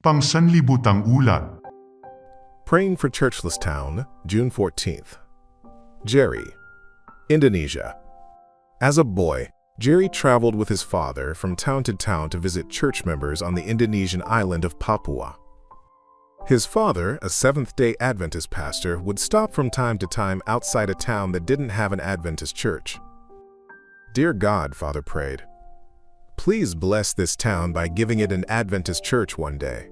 Pangsanlibutang ulat. Praying for Churchless Town, June 14th. Jerry, Indonesia. As a boy, Jerry traveled with his father from town to visit church members on the Indonesian island of Papua. His father, a Seventh-day Adventist pastor, would stop from time to time outside a town that didn't have an Adventist church. "Dear God," Father prayed, "please bless this town by giving it an Adventist church one day."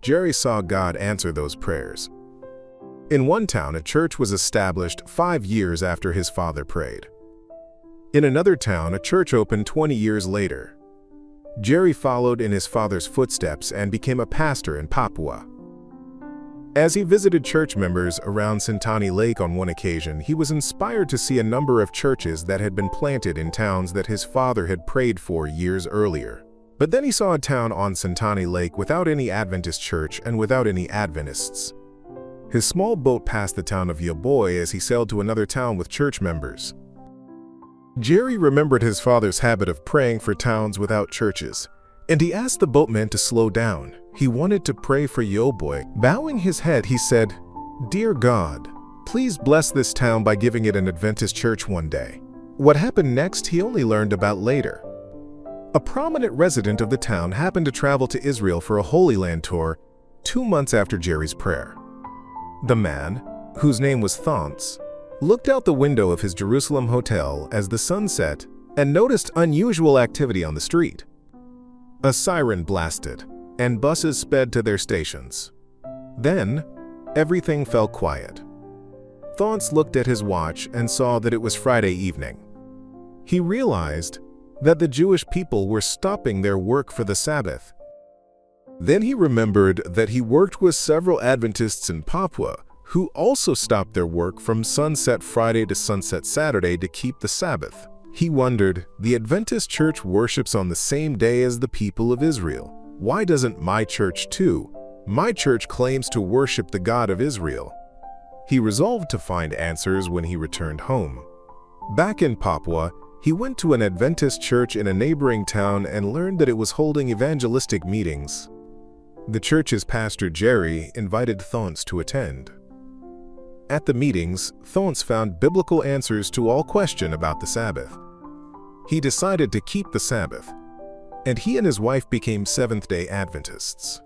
Jerry saw God answer those prayers. In one town, a church was established 5 years after his father prayed. In another town, a church opened 20 years later. Jerry followed in his father's footsteps and became a pastor in Papua. As he visited church members around Sentani Lake on one occasion, he was inspired to see a number of churches that had been planted in towns that his father had prayed for years earlier. But then he saw a town on Sentani Lake without any Adventist church and without any Adventists. His small boat passed the town of Yoboy as he sailed to another town with church members. Jerry remembered his father's habit of praying for towns without churches, and he asked the boatman to slow down. He wanted to pray for Yoboy. Bowing his head, he said, "Dear God, please bless this town by giving it an Adventist church one day." What happened next, he only learned about later. A prominent resident of the town happened to travel to Israel for a Holy Land tour 2 months after Jerry's prayer. The man, whose name was Thonce, looked out the window of his Jerusalem hotel as the sun set and noticed unusual activity on the street. A siren blasted, and buses sped to their stations. Then, everything fell quiet. Thonce looked at his watch and saw that it was Friday evening. He realized that the Jewish people were stopping their work for the Sabbath. Then he remembered that he worked with several Adventists in Papua who also stopped their work from sunset Friday to sunset Saturday to keep the Sabbath. He wondered, the Adventist church worships on the same day as the people of Israel. Why doesn't my church too? My church claims to worship the God of Israel. He resolved to find answers when he returned home. Back in Papua, he went to an Adventist church in a neighboring town and learned that it was holding evangelistic meetings. The church's pastor, Jerry, invited Thonce to attend. At the meetings, Thonce found biblical answers to all question about the Sabbath. He decided to keep the Sabbath, and he and his wife became Seventh-day Adventists.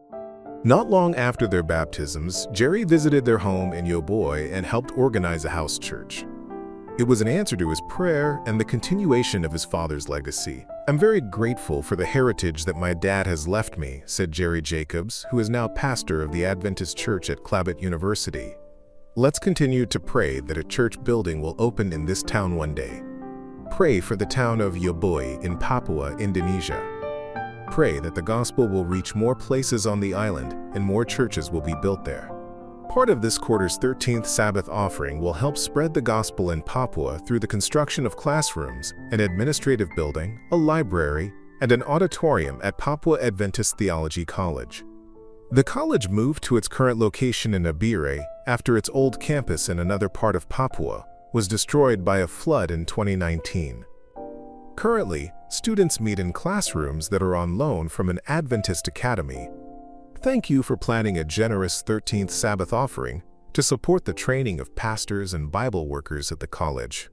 Not long after their baptisms, Jerry visited their home in Yoboy and helped organize a house church. It was an answer to his prayer and the continuation of his father's legacy. "I'm very grateful for the heritage that my dad has left me," said Jerry Jacobs, who is now pastor of the Adventist Church at Clabot University. "Let's continue to pray that a church building will open in this town one day. Pray for the town of Yoboy in Papua, Indonesia. Pray that the gospel will reach more places on the island and more churches will be built there." Part of this quarter's 13th Sabbath offering will help spread the gospel in Papua through the construction of classrooms, an administrative building, a library, and an auditorium at Papua Adventist Theology College. The college moved to its current location in Abire after its old campus in another part of Papua was destroyed by a flood in 2019. Currently, students meet in classrooms that are on loan from an Adventist academy. Thank you for planning a generous 13th Sabbath offering to support the training of pastors and Bible workers at the college.